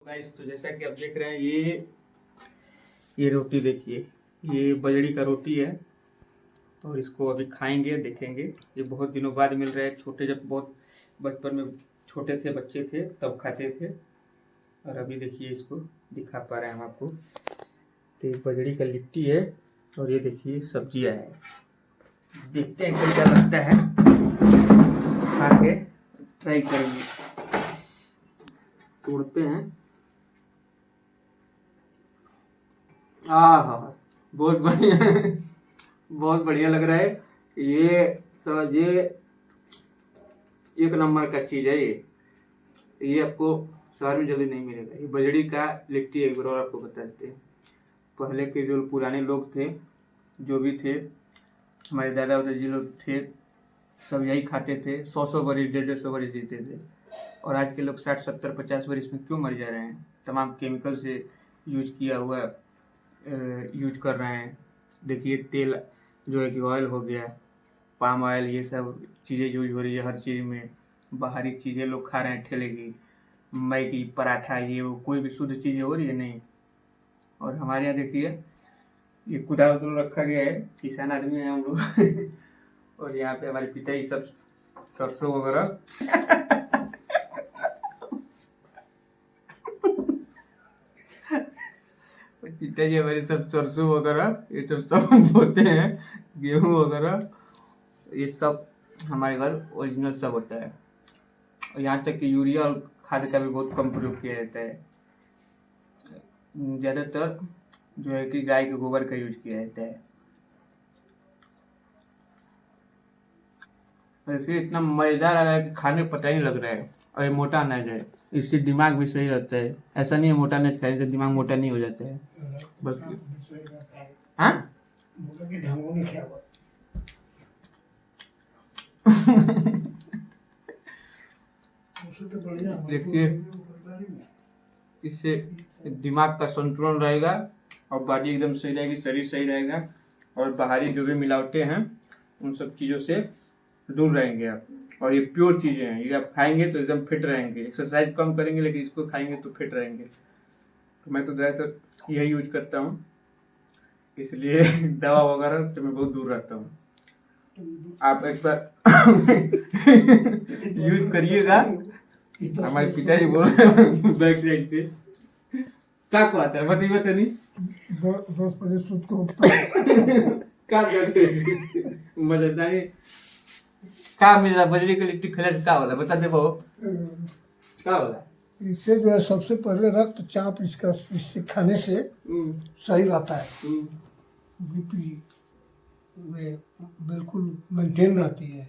Guys तो जैसा कि आप देख रहे हैं ये रोटी देखिए, ये बजड़ी का रोटी है और इसको अभी खाएंगे, देखेंगे। ये बहुत दिनों बाद मिल रहा है। छोटे जब बहुत बचपन में छोटे थे, बच्चे थे, तब खाते थे और अभी देखिए इसको दिखा पा रहे हैं हम आपको। तो ये बजड़ी का लिट्टी है और ये देखिए सब्जियां है। देखते हैं कैसा लगता है, खा के ट्राई करेंगे। तोड़ते हैं। हाँ, बहुत बढ़िया बहुत बढ़िया लग रहा है। ये तो ये एक नंबर का चीज़ है। ये आपको शहर में जल्दी नहीं मिलेगा। ये बजड़ी का लिट्टी एक बार और आपको बता देते हैं। पहले के जो पुराने लोग थे, जो भी थे, हमारे दादा दादा जी लोग थे, सब यही खाते थे। 100 बरिस 150 बरिस जीते थे। और आज के लोग 60 70 50 बरिस में क्यों मर जा रहे हैं? तमाम केमिकल से यूज किया हुआ यूज कर रहे हैं। देखिए तेल जो है कि ऑयल हो गया, पाम ऑयल, ये सब चीज़ें यूज हो रही है हर चीज़ में। बाहरी चीज़ें लोग खा रहे हैं, ठेले की मैगी, पराठा, ये वो, कोई भी शुद्ध चीज़ें हो रही है नहीं। और हमारे यहाँ देखिए ये कुदाल उदाल रखा गया है, किसान आदमी है हम लोग और यहाँ पे हमारे पिताजी सब सरसों वगैरह पिताजी हमारे सब सरसों वगैरह ये सब बोते हैं, गेहूँ वगैरह, ये सब हमारे घर ओरिजिनल सब होता है। और यहाँ तक कि यूरिया और खाद का भी बहुत कम प्रयोग किया जाता है। ज़्यादातर जो है कि गाय के गोबर का यूज किया जाता है। और इसलिए इतना मज़ेदार आ रहा है कि खाने में पता ही नहीं लग रहा है। और ये मोटा अनाज है, इससे दिमाग भी सही रहता है। ऐसा नहीं है मोटा अनाज खाने से दिमाग मोटा नहीं हो जाता है। बस हाँ देखिए इससे दिमाग का संतुलन रहेगा और बॉडी एकदम सही रहेगी, शरीर सही रहेगा। और बाहरी जो भी मिलावटें हैं उन सब चीज़ों से दूर रहेंगे आप। और ये प्योर चीज़ें हैं, ये आप खाएंगे तो एकदम फिट रहेंगे। एक्सरसाइज कम करेंगे लेकिन इसको खाएंगे तो फिट रहेंगे। तो मैं तो ज़्यादातर यही यूज करता हूँ, इसलिए दवा वगैरह से मैं बहुत दूर रहता हूँ। आप एक बार यूज करिएगा। हमारे पिताजी बोल रहे हैं बैक साइड से क्या को आता है बताइए तो नहीं। 10 बजे सुत को उठता क्या करते मजेदारी क्या मिल रहा बजरी की लिट्टी खाने से क्या होला बता दे बहु क्या होला? इससे जो है सबसे पहले रक्तचाप इससे खाने से सही रहता है। बीपी में बिल्कुल मेंटेन रहती है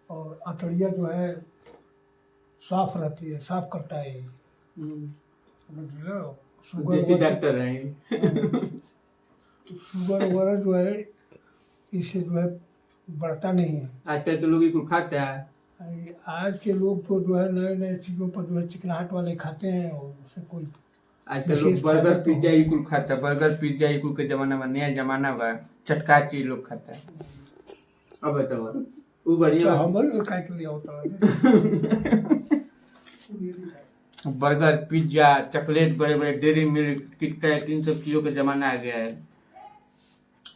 और अतड़िया जो है साफ रहती है, साफ करता है। जैसे डॉक्टर हैं शुगर वगैरह जो है इससे जो है बढ़ता नहीं है। आजकल के लोग ये कुछ खाते हैं। आज के लोग तो जो है नए नए चीज़ों पर जो है चिकनाहट वाले खाते हैं और उससे कोई आजकल लोग बर्गर पिज्जा ये कुल खाता है। बर्गर पिज्जा ये कुल के जमाना में नया जमाना बा, चटका चीज लोग खाता है। अब बताओ वो बढ़िया हमारे काय के लिए होता है बर्गर, पिज्जा, चॉकलेट, बड़े बड़े डेयरी मिल्क, किटकैट, इन सब चीज़ों का ज़माना आ गया है।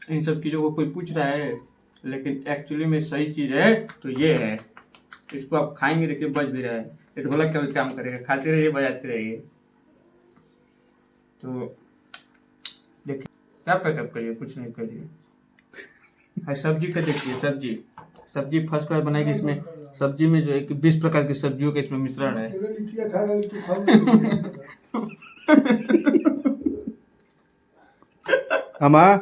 इन सब चीज़ों को कोई पूछ रहा है, लेकिन एक्चुअली में सही चीज़ है तो ये है। इसको आप खाएंगे, देखिए बच भी रहा है। ये ढोलक का भी काम करेगा, खाते रहिए बजाते रहिए। तो देखिए क्या पैकअप करिए, कुछ नहीं करिए। सब्जी का देखिए, सब्जी फर्स्ट क्लास बनाएगी। इसमें सब्जी में जो है कि 20 प्रकार की सब्जियों का इसमें मिश्रण है। हमा